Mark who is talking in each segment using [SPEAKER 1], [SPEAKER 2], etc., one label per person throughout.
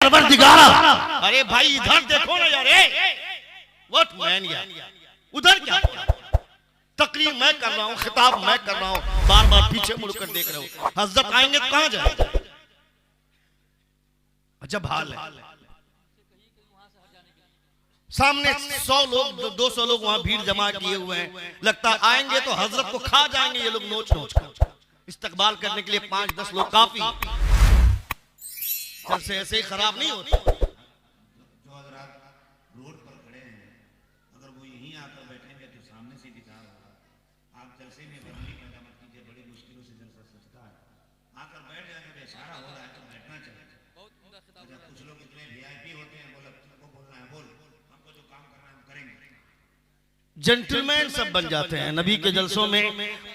[SPEAKER 1] परवरदिगारा। अरे भाई इधर देखो ना यार, व्हाट मैन यार, उधर क्या? तकरीर मैं कर रहा हूँ, खिताब मैं कर रहा हूँ, बार बार पीछे मुड़कर देख रहे हो। हजरत आएंगे तो कहां जाए? अजब हाल है। सामने 100 लोग 200 लोग वहां भीड़ जमा किए हुए हैं, लगता आएंगे तो हजरत को खा जाएंगे ये लोग नोच नोच कर। इस्तकबाल करने के लिए 5-10 लोग काफी, जलसे ऐसे ही खराब नहीं होते।
[SPEAKER 2] जो हजरात रोड पर खड़े हैं, अगर वो यहीं आकर बैठेंगे तो सामने से दिखा होगा। आप जलसे में बदली पैदा मत कीजिए, बड़ी मुश्किलों से जलसा सजता है। आकर बैठ जाने पे इशारा हो रहा है तो बैठना चाहिए। कुछ लोग इतने वीआईपी होते हैं, बोलना है बोल, हमको जो काम करना है हम करेंगे।
[SPEAKER 1] जेंटलमैन सब बन जाते हैं। नबी के जलसों में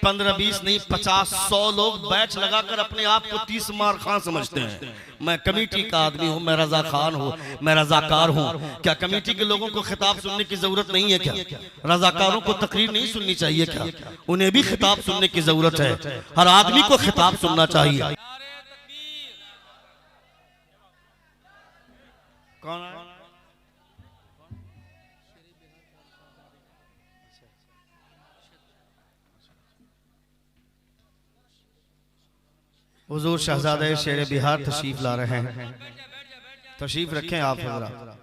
[SPEAKER 1] 15-20 नहीं 50-100 लोग बैच लगाकर अपने आप को 30 मार खां समझते हैं। मैं कमेटी का आदमी हूं, मैं रजा खान हूं, मैं रजाकार हूं। क्या कमेटी के लोगों को खिताब सुनने की जरूरत नहीं है क्या? रजाकारों को तकरीर नहीं सुननी चाहिए क्या? उन्हें भी खिताब सुनने की जरूरत है। हर आदमी को खिताब सुनना चाहिए। कौन है? हुजूर शहजादे शेर बिहार तशरीफ ला रहे हैं। तशरीफ रखें आप हज़रात।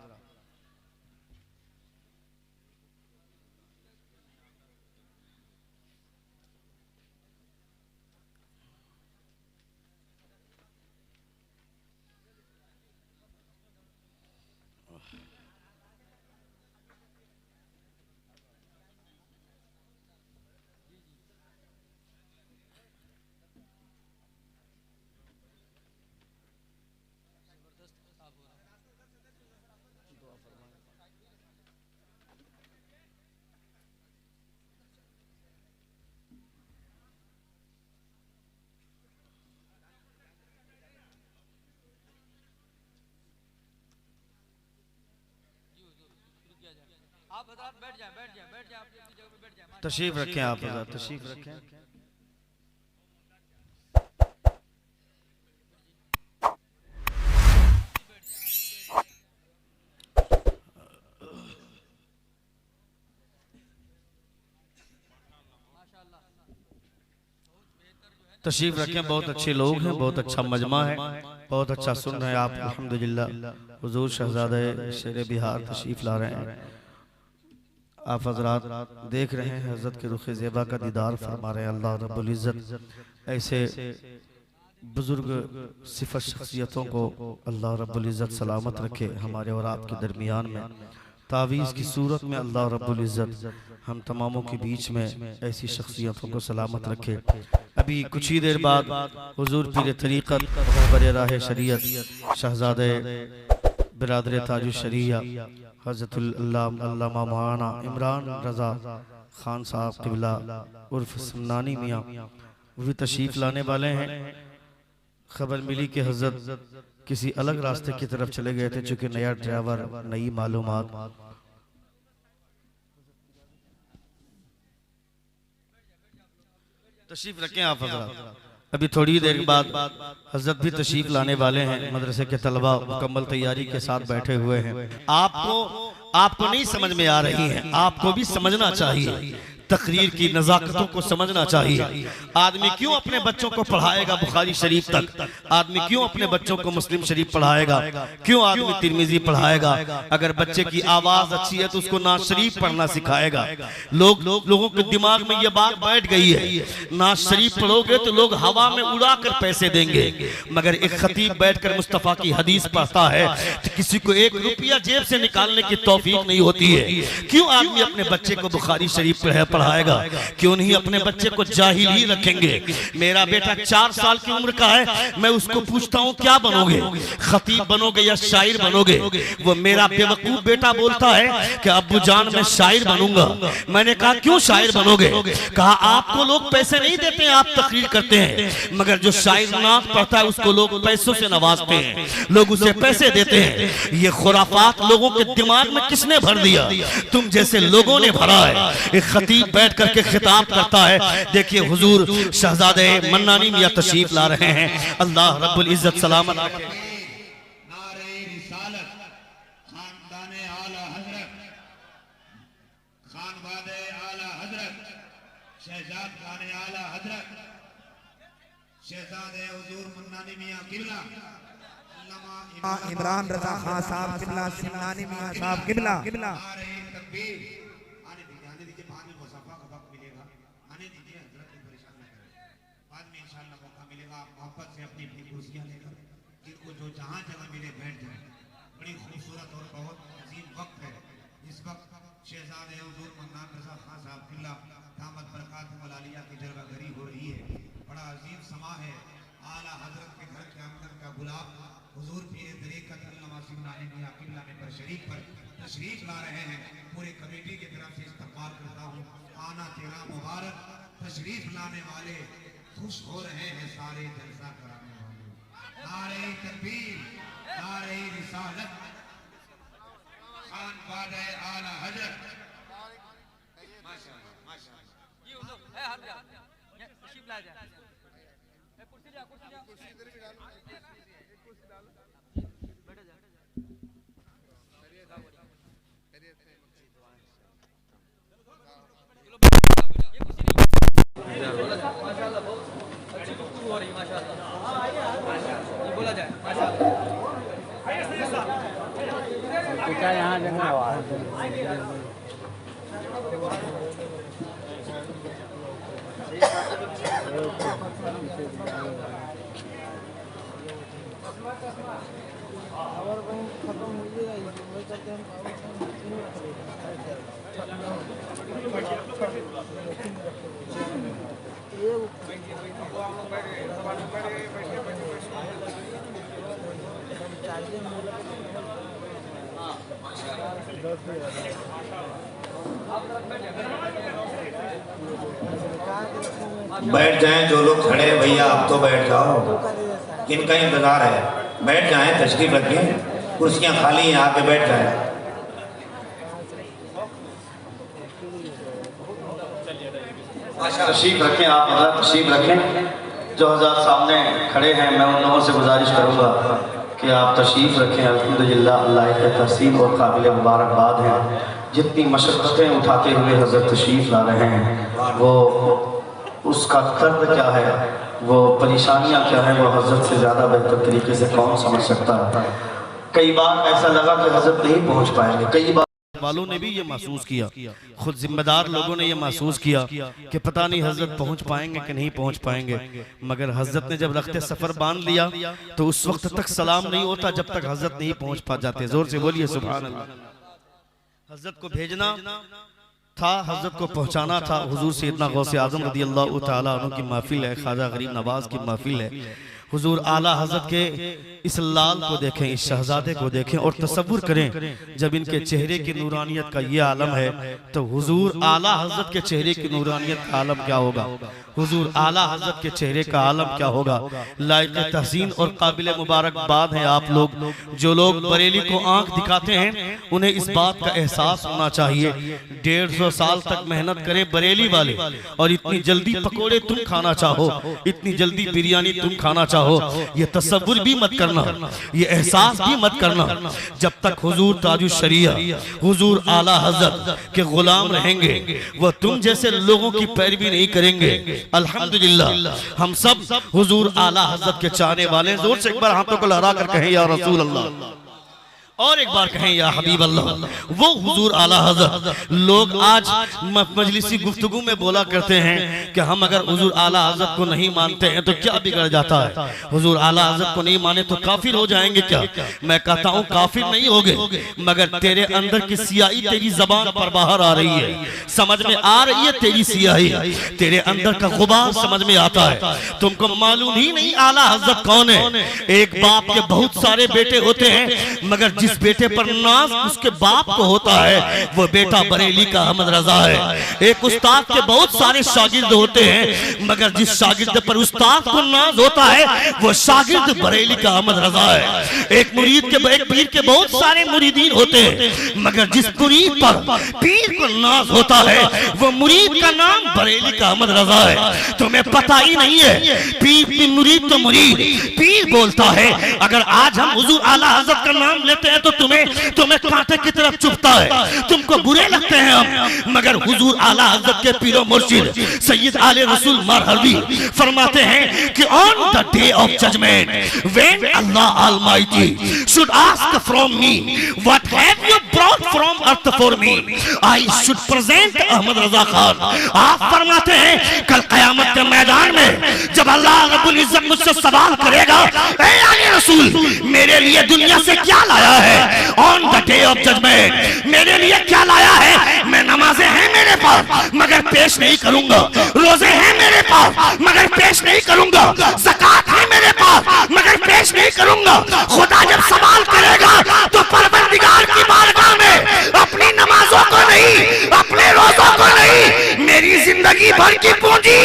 [SPEAKER 1] तशरीफ रखें आप हज़रात, तशरीफ रखें। तशरीफ रखें। बहुत अच्छे लोग हैं, बहुत अच्छा मजमा है, बहुत अच्छा सुन रहे हैं आप। अल्हम्दुलिल्लाह हुजूर शहजादे शेर बिहार तशरीफ ला रहे हैं। आप हजरात देख रहे हैं हजरत के रुख ज़ेबा का दीदार फरमा रहे हैं। अल्लाह रब्बुल इज़्ज़त ऐसे बुजुर्ग सिफत शख्सियतों को अल्लाह रब्बुल इज़्ज़त सलामत रखे हमारे और आपके दरमियान में। तावीज़ की सूरत में अल्लाह रब्बुल इज़्ज़त हम तमामों के बीच में ऐसी शख्सियतों को सलामत रखे। अभी कुछ ही देर बाद हुजूर पीर तरीक़त रहबर राह शरीयत शहज़ादे बिरादर ताजुश शरिया हज़रतुल अल्लामा मौलाना इमरान रज़ा खान साहब क़िबला उर्फ सुन्नानी मियाँ भी तशरीफ़ लाने वाले हैं। खबर मिली कि हज़रत किसी अलग रास्ते की तरफ चले गए थे, चूँकि नया ड्राइवर, नई मालूमात। तशरीफ़ रखें आप हज़रात। अभी थोड़ी देर बाद हजरत भी तशरीफ लाने वाले हैं। मदरसे के तलबा मुकम्मल तैयारी के साथ बैठे हुए हैं। आपको नहीं समझ में आ रही है, आपको भी समझना चाहिए। तकरीर की नज़ाकतों को समझना चाहिए। आदमी क्यों अपने बच्चों को पढ़ाएगा बुखारी शरीफ तक? आदमी क्यों अपने बच्चों को मुस्लिम शरीफ पढ़ाएगा? क्यों आदमी तिरमिजी पढ़ाएगा? अगर बच्चे की आवाज अच्छी है तो उसको नाज शरीफ पढ़ना सिखाएगा। लोगों के दिमाग में ये बात बैठ गई है, नाज शरीफ पढ़ोगे तो लोग हवा में उड़ा कर पैसे देंगे। मगर एक खतीब बैठकर मुस्तफ़ा की हदीस पढ़ता है तो किसी को 1 रुपया जेब से निकालने की तौफीक नहीं होती है। क्यों आदमी अपने बच्चे को बुखारी शरीफ पढ़ाएगा? क्यों नहीं अपने बच्चे को जाहिल ही रखेंगे? मेरा बेटा 4 साल की उम्र का है, मैं उसको पूछता हूँ क्या बनोगे, खतीब बनोगे या शायर बनोगे? वो मेरा बेवकूफ बेटा बोलता है कि अब्बू जान मैं शायर बनूंगा। मैंने कहा क्यों शायर बनोगे? कहा आपको लोग पैसे नहीं देते हैं, आप तकरीर करते हैं, मगर जो शायर नात पढ़ता है उसको लोग पैसों से नवाजते हैं, लोग उसे पैसे देते हैं। ये खुराफात लोगों के दिमाग में किसने भर दिया? तुम जैसे लोगों ने भरा है। एक खतीब बैठ करके खिताब करता है। देखिए हुजूर शहजादे मन्नानी मियां तशरीफ ला रहे हैं। अल्लाह रब्बुल इज्जत सलामत रखे।
[SPEAKER 2] रिसालत खानदान आला हजरत खानवादे आला हजरत शहजाद खान आला हजरत शहजादे हुजूर मन्नानी मियां किबला
[SPEAKER 3] इमरान रजा खान साहब किबला सिमनानी मियां साहब किबला
[SPEAKER 2] नारे तकबीर आने दीजिए बाद में मुसाफा का वक्त मिलेगा आने दीजिए हजरत को परेशान न करें बाद में इंशाल्लाह मौका मिलेगा आप मोहब्बत से अपनी अपनी कुर्सियां लेकर जिनको जो जहां जगह मिले बैठ जाएं बड़ी खूबसूरत और बहुत अजीम वक्त है इस वक्त शहजादे हुजूर मन्नान रजा खान साहब किबला दामत बरकात मलालिया की जलवागरी हो रही है बड़ा अजीम समा है आला हजरत के घर के अंदर का गुलाब हुजूर पीर तरीक़त अल्लामा सिमनानी मियां किबला में तशरीफ ला रहे हैं पूरी कमेटी की तरफ से इस्तकबाल करता हूँ आना तेरा मुबारक तशरीफ लाने वाले खुश हो रहे हैं सारे जलसा कराने वाले नारे तकबीर नारे रिसालत खान वादे आला हजरत माशाअल्लाह माशाअल्लाह
[SPEAKER 4] यहाँ जगह
[SPEAKER 2] बैठ जाएं जो लोग खड़े हैं भैया आप तो बैठ जाओ किनका इंतजार है बैठ जाएं तशरीफ रखें कुर्सियां खाली हैं आके बैठ जाएं
[SPEAKER 1] तशरीफ रखें आप हजरत तशरीफ रखें जो हजरत सामने खड़े हैं मैं उन लोगों से गुजारिश करूंगा कि आप तशरीफ रखें अल्हम्दुलिल्लाह अल्लाह के तहसीन और काबिल मुबारकबाद हैं जितनी मशक्क़तें उठाते हुए हजरत तशरीफ ला रहे हैं वो उसका दर्द क्या है वो परेशानियां क्या है वो हजरत से ज़्यादा बेहतर तरीके से कौन समझ सकता है कई बार ऐसा लगा कि हजरत नहीं पहुंच पाएंगे कई बार वालों ने भी ये महसूस किया खुद जिम्मेदार लोगों ने ये महसूस किया कि पता नहीं हजरत पहुंच पाएंगे कि नहीं पहुंच पाएंगे मगर हजरत ने जब रखते सफर बांध लिया तो उस वक्त तक सलाम नहीं होता जब तक हजरत नहीं पहुंच पा जाते जोर से बोलिए सुभान अल्लाह हजरत को भेजना था हजरत को पहुंचाना था हुजूर सैयदना गौसे आजम रज़ी अल्लाह तआला अन्हु की महफिल है ख्वाजा गरीब नवाज की महफिल है हुजूर आला हजरत के इस लाल को देखें इस शहजादे को देखें और तसव्वुर करें जब इनके चेहरे की नूरानियत का ये आलम है तो हुजूर आला हजरत के चेहरे की नूरानियत का आलम क्या होगा हुजूर आला हजरत के चेहरे का आलम क्या होगा लायक तहसीन और काबिल मुबारकबाद हैं आप लोग जो लोग बरेली को आंख दिखाते हैं उन्हें इस बात का एहसास होना चाहिए 150 साल तक मेहनत करें बरेली वाले और इतनी जल्दी पकोड़े तुम खाना चाहो इतनी जल्दी बिरयानी तुम खाना चाहो ये तसव्वुर भी मत करना ये एहसास भी मत करना जब तक हुजूर ताजुश शरिया हुजूर आला हजरत के गुलाम रहेंगे वह तुम जैसे लोगों की पैरवी नहीं करेंगे अल्हम्दुलिल्लाह हम सब हुजूर आला हजरत के चाहने वाले जोर से एक बार हाथों को लहरा कर कहें या रसूल अल्लाह और एक बार कहें या हबीब अल्लाह वो हुजूर आला हजरत लोग आज मजलिसी गुफ्तगू में बोला करते हैं कि हम अगर हुजूर आला हजरत को नहीं मानते हैं तो क्या बिगड़ जाता है हुजूर आला हजरत को नहीं माने तो काफिर हो जाएंगे क्या मैं कहता हूँ काफिर नहीं होगे मगर तेरे अंदर की सियाही तेरी जबान पर बाहर आ रही है समझ में आ रही है तेरी सियाही तेरे अंदर का गुबार समझ में आता है तुमको मालूम ही नहीं आला हजरत कौन है एक बाप के बहुत सारे बेटे होते हैं मगर जिस जिस बेटे पर नाज उसके बाप को होता है वो बेटा बरेली का अहमद रजा है। एक उस्ताद के बहुत सारे शागिर्द होते हैं मगर जिस शागिर्द पर उस्ताद को नाज होता है वो शागिर्द बरेली का अहमद रजा है। एक मुरीद के एक पीर के बहुत सारे मुरीदीन होते हैं मगर जिस मुरीद पर पीर को नाज होता है वो मुरीद का नाम बरेली का अहमद रजा है। तुम्हें पता ही नहीं है पीर मुरीद तो मुरीद पीर बोलता है। अगर आज हम हुजूर आला हजरत का नाम लेते हैं तो तुम्हें कांटे की तरफ चुभता है, तुमको बुरे लगते हैं हम, मगर हुजूर आला हजरत के पीरो मुर्शिद सैयद आले रसूल मरहबी फरमाते हैं कि on the day of judgement when Allah almighty should ask from me what have you brought from earth for me I should present Ahmad Raza Khan. आप फरमाते हैं कल कयामत के मैदान में जब अल्लाह रब्बुल इज्जत मुझसे सवाल करेगा ए आले रसूल मेरे लिए दुनिया से क्या लाया है, on the day of judgement मेरे लिए क्या लाया है। मैं नमाजें हैं मेरे पास मगर पेश नहीं करूंगा, रोजे हैं मेरे पास मगर पेश नहीं करूंगा, ज़कात है मेरे पास मगर पेश नहीं करूंगा। खुदा जब सवाल करेगा तो परवरदिगार की बारगाह में अपनी नमाजों को नहीं, अपने रोजों को नहीं, मेरी जिंदगी भर की पूंजी